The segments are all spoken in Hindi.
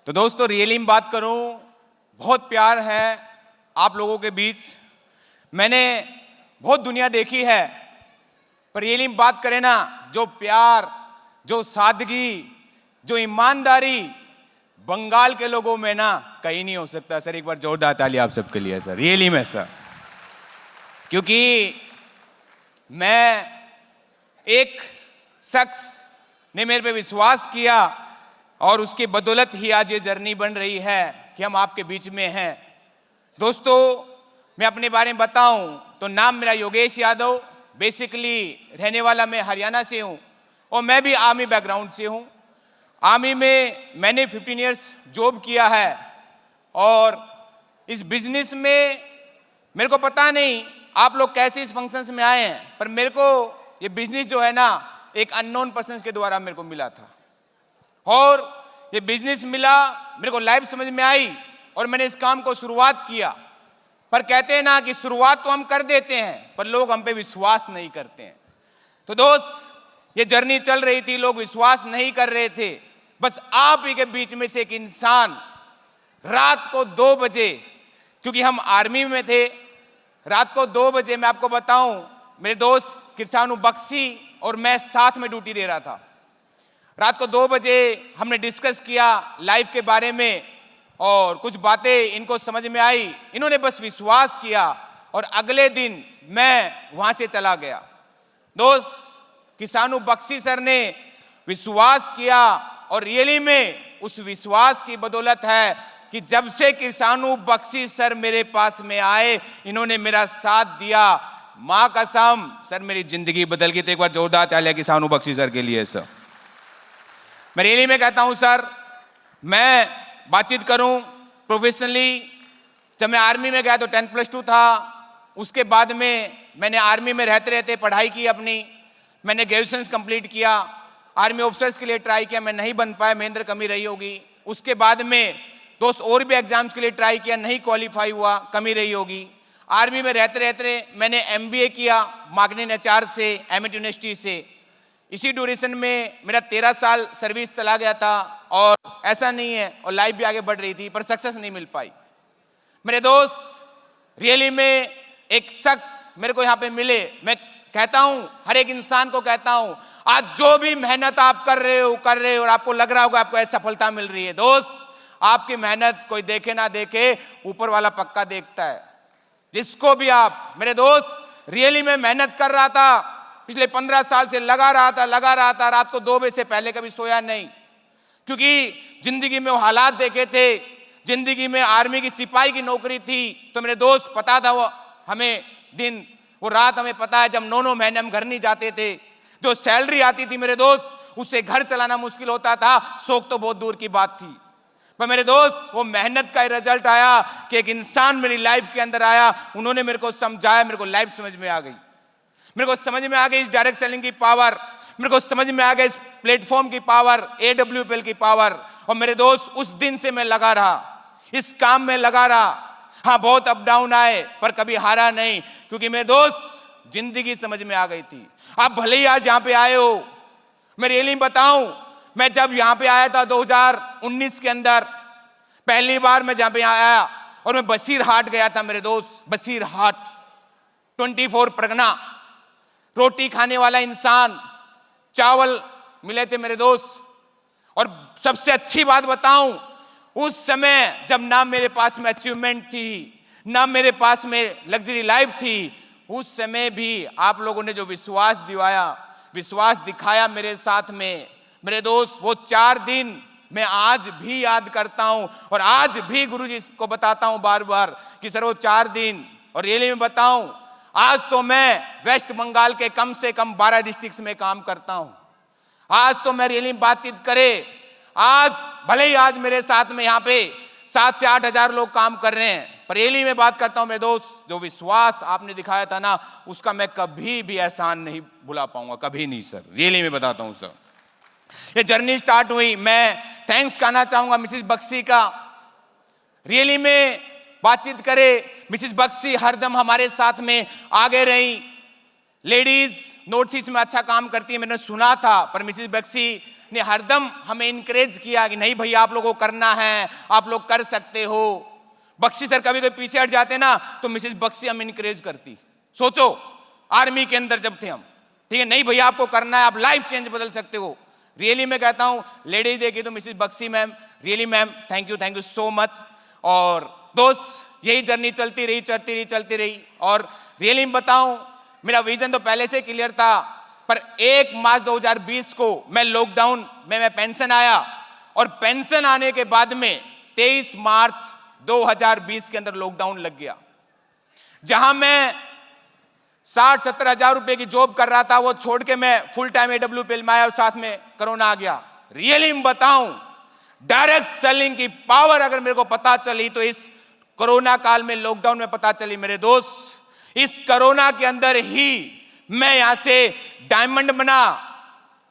तो दोस्तों रियली में बात करूं, बहुत प्यार है आप लोगों के बीच। मैंने बहुत दुनिया देखी है, पर रियली में बात करें ना, जो प्यार, जो सादगी, जो ईमानदारी बंगाल के लोगों में ना कहीं नहीं हो सकता। सर एक बार जोरदार ताली आप सबके लिए सर, रियली में सर। क्योंकि मैं एक शख्स ने मेरे पे विश्वास किया और उसकी बदौलत ही आज ये जर्नी बन रही है कि हम आपके बीच में हैं। दोस्तों मैं अपने बारे में बताऊं तो नाम मेरा योगेश यादव, बेसिकली रहने वाला मैं हरियाणा से हूं और मैं भी आर्मी बैकग्राउंड से हूं। आर्मी में मैंने 15 इयर्स जॉब किया है और इस बिजनेस में मेरे को पता नहीं आप लोग कैसे इस फंक्शंस में आए हैं, पर मेरे को ये बिजनेस जो है ना एक अननोन पर्सन के द्वारा मेरे को मिला था और ये बिजनेस मिला, मेरे को लाइफ समझ में आई और मैंने इस काम को शुरुआत किया। पर कहते हैं ना कि शुरुआत तो हम कर देते हैं पर लोग हम पे विश्वास नहीं करते हैं। तो दोस्त ये जर्नी चल रही थी, लोग विश्वास नहीं कर रहे थे। बस आप ही के बीच में से एक इंसान रात को 2 बजे, क्योंकि हम आर्मी में थे, रात को 2 बजे मैं आपको बताऊं, मेरे दोस्त किरसानू बक्सी और मैं साथ में ड्यूटी दे रहा था। रात को 2 बजे हमने डिस्कस किया लाइफ के बारे में और कुछ बातें इनको समझ में आई, इन्होंने बस विश्वास किया और अगले दिन मैं वहां से चला गया। दोस्त किरसानू बक्सी सर ने विश्वास किया और रियली में उस विश्वास की बदौलत है कि जब से किरसानू बक्सी सर मेरे पास में आए, इन्होंने मेरा साथ दिया। मां कसम सर मेरी जिंदगी बदल गई। तो एक बार जोरदार तालियां किरसानू बक्सी सर के लिए सर। मैं रियली में कहता हूं सर, मैं बातचीत करूं प्रोफेशनली, जब मैं आर्मी में गया तो 10+2 था। उसके बाद में मैंने आर्मी में रहते रहते पढ़ाई की अपनी, मैंने ग्रेजुएशन कंप्लीट किया, आर्मी ऑफिसर्स के लिए ट्राई किया, मैं नहीं बन पाया, मेरे अंदर कमी रही होगी। उसके बाद में दोस्त और भी एग्जाम्स के लिए ट्राई किया, नहीं क्वालिफाई हुआ, कमी रही होगी। आर्मी में रहते रहते मैंने MBA किया मार्केटिंग HR से, एमिटी यूनिवर्सिटी से। इसी ड्यूरेशन में मेरा 13 साल सर्विस चला गया था और ऐसा नहीं है, और लाइफ भी आगे बढ़ रही थी, पर सक्सेस नहीं मिल पाई। मेरे दोस्त रियली में एक शख्स मेरे को यहाँ पे मिले। मैं कहता हूँ, हर एक इंसान को कहता हूँ, आज जो भी मेहनत आप कर रहे हो और आपको लग रहा होगा आपको ऐसी सफलता मिल रही है, दोस्त आपकी मेहनत कोई देखे ना देखे, ऊपर वाला पक्का देखता है। जिसको भी आप, मेरे दोस्त रियली में मेहनत कर रहा था, पिछले 15 साल से लगा रहा था, रात को 2 बजे से पहले कभी सोया नहीं, क्योंकि जिंदगी में वो हालात देखे थे। जिंदगी में आर्मी की सिपाही की नौकरी थी, तो मेरे दोस्त पता था वो हमें दिन, वो रात हमें पता है जब 9 महीने हम घर नहीं जाते थे, जो सैलरी आती थी मेरे दोस्त उससे घर चलाना मुश्किल होता था, शौक तो बहुत दूर की बात थी। पर मेरे दोस्त वो मेहनत का रिजल्ट आया कि एक इंसान मेरी लाइफ के अंदर आया, उन्होंने मेरे को समझाया, मेरे को लाइफ समझ में आ गई। मेरे को समझ में आ गई इस डायरेक्ट सेलिंग की पावर, मेरे को समझ में आ गई इस प्लेटफॉर्म की पावर, AWPL की पावर। और मेरे दोस्त उस दिन से मैं लगा रहा, इस काम में लगा रहा। हाँ बहुत अप डाउन आए पर कभी हारा नहीं, क्योंकि मेरे दोस्त जिंदगी समझ में आ गई थी। आप भले ही आज यहाँ पे आए हो, मैं रियली बताऊं, मैं जब यहाँ पे आया था 2019 के अंदर, पहली बार मैं जहाँ पे आया और मैं बसीरहाट गया था मेरे दोस्त। बसीरहाट 24 परगना, रोटी खाने वाला इंसान, चावल मिले थे मेरे दोस्त। और सबसे अच्छी बात बताऊं, उस समय जब ना मेरे पास में अचीवमेंट थी, ना मेरे पास में लग्जरी लाइफ थी, उस समय भी आप लोगों ने जो विश्वास दिवाया, विश्वास दिखाया मेरे साथ में, मेरे दोस्त वो 4 दिन मैं आज भी याद करता हूं और आज भी गुरुजी को बताता हूं बार बार कि सर वो 4 दिन। और रियली में बताऊं, आज तो मैं वेस्ट बंगाल के कम से कम 12 डिस्ट्रिक्ट्स में काम करता हूं। आज तो मैं रियली में बातचीत करे, आज भले ही आज मेरे साथ में यहाँ पे 7 से 8 हजार लोग काम कर रहे हैं, पर रियली में बात करता हूं मेरे दोस्त, जो विश्वास आपने दिखाया था ना, उसका मैं कभी भी एहसान नहीं भुला पाऊंगा, कभी नहीं सर, रियली में बताता हूं सर। ये जर्नी स्टार्ट हुई, मैं थैंक्स कहना चाहूंगा मिसिस बक्सी का। रियली में बातचीत करे, मिसिस बक्सी हरदम हमारे साथ में आगे रही। लेडीज नॉर्थ ईस्ट में अच्छा काम करती है मैंने सुना था, पर मिसिस बक्सी ने हरदम हमें इनकरेज किया कि नहीं भैया आप लोगों को करना है, आप लोग कर सकते हो। बख्शी सर कभी कभी पीछे हट जाते ना तो मिसेस बख्शी हम इनकरेज करती। सोचो आर्मी के अंदर जब थे हम, ठीक है, नहीं भैया आपको करना है, आप लाइफ चेंज बदल सकते हो। रियली मैं कहता हूं लेडीज देखी तो Mrs Bakshi ma'am, really ma'am thank you so much. और दोस्त यही जर्नी चलती रही। और रियली बताऊं मेरा विजन तो पहले से क्लियर था, पर 1 मार्च 2020 को मैं लॉकडाउन में मैं पेंशन आया, और पेंशन आने के बाद में 23 मार्च 2020 के अंदर लॉकडाउन लग गया। जहां मैं 60-70 हजार रुपए की जॉब कर रहा था वो छोड़ के मैं फुल टाइम AWPL में आया, और साथ में कोरोना आ गया। रियली बताऊं डायरेक्ट सेलिंग की पावर अगर मेरे को पता चली तो इस कोरोना काल में, लॉकडाउन में पता चली मेरे दोस्त। इस कोरोना के अंदर ही मैं यहां से डायमंड बना,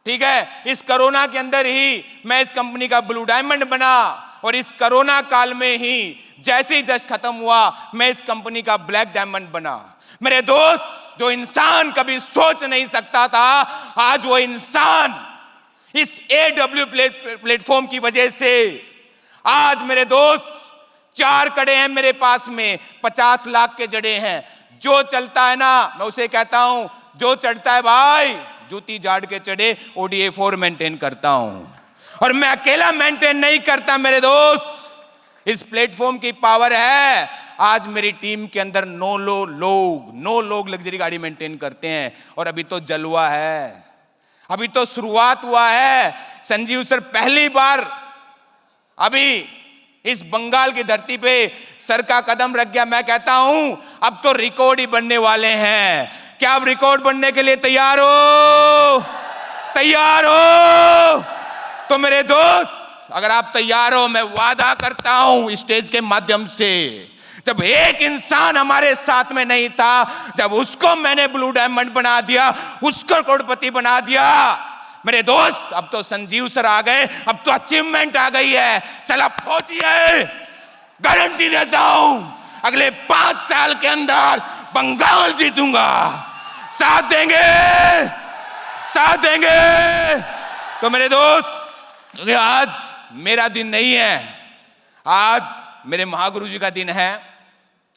ठीक है, इस कोरोना के अंदर ही मैं इस कंपनी का ब्लू डायमंड बना, और इस कोरोना काल में ही जैसे ही जस्ट खत्म हुआ मैं इस कंपनी का ब्लैक डायमंड बना। मेरे दोस्त जो इंसान कभी सोच नहीं सकता था, आज वो इंसान इस AW प्लेटफॉर्म की वजह से आज मेरे दोस्त 4 कड़े हैं मेरे पास में, 50 लाख के जड़े हैं। जो चलता है ना मैं उसे कहता हूं जो चढ़ता है भाई जूती झाड़ के चढ़े, ODA 4 मेंटेन करता हूं, और मैं अकेला मेंटेन नहीं करता मेरे दोस्त। इस प्लेटफॉर्म की पावर है, आज मेरी टीम के अंदर 9 लोग लग्जरी गाड़ी मेंटेन करते हैं, और अभी तो जलवा है, अभी तो शुरुआत हुआ है। संजीव सर पहली बार अभी इस बंगाल की धरती पे सर का कदम रख गया। मैं कहता हूं अब तो रिकॉर्ड ही बनने वाले हैं। क्या आप रिकॉर्ड बनने के लिए तैयार हो? तो मेरे दोस्त अगर आप तैयार हो, मैं वादा करता हूं स्टेज के माध्यम से, जब एक इंसान हमारे साथ में नहीं था, जब उसको मैंने ब्लू डायमंड बना दिया, उसको करोड़पति बना दिया, मेरे दोस्त अब तो संजीव सर आ गए, अब तो अचीवमेंट आ गई है। चला पहुंचिए, गारंटी देता हूं अगले 5 साल के अंदर बंगाल जीतूंगा। साथ देंगे। तो मेरे दोस्त आज मेरा दिन नहीं है, आज मेरे महागुरु जी का दिन है,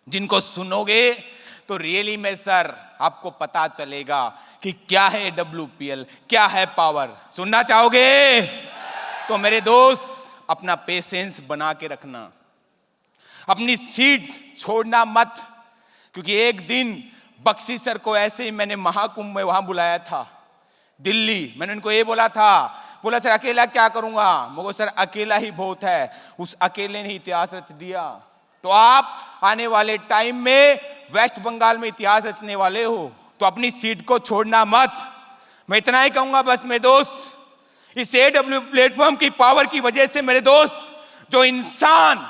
जिनको सुनोगे तो रियली में सर आपको पता चलेगा कि क्या है AWPL, क्या है पावर। सुनना चाहोगे? तो मेरे दोस्त अपना पेशेंस बना के रखना, अपनी सीट छोड़ना मत, क्योंकि एक दिन बख्शी सर को ऐसे ही मैंने महाकुंभ में वहां बुलाया था दिल्ली। मैंने उनको ये बोला सर अकेला क्या करूंगा, मगर सर अकेला ही बहुत है, उस अकेले ने इतिहास रच दिया। तो आप आने वाले टाइम में वेस्ट बंगाल में इतिहास रचने वाले हो, तो अपनी सीट को छोड़ना मत। मैं इतना ही कहूंगा बस मेरे दोस्त, इस AW प्लेटफॉर्म की पावर की वजह से मेरे दोस्त, जो इंसान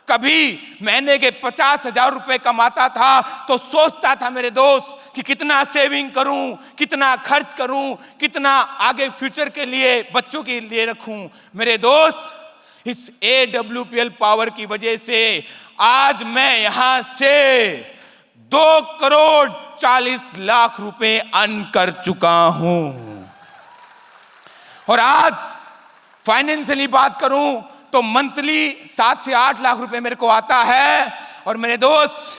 कभी महीने के 50,000 रुपए कमाता था तो सोचता था मेरे दोस्त कि कितना सेविंग करूं, कितना खर्च करूं, कितना आगे फ्यूचर के लिए बच्चों के लिए रखूं। मेरे दोस्त इस AWPL पावर की वजह से आज मैं यहां से 2,40,00,000 रुपए अर्न कर चुका हूं, और आज फाइनेंशियली बात करूं तो मंथली 7 से 8 लाख रुपए मेरे को आता है। और मेरे दोस्त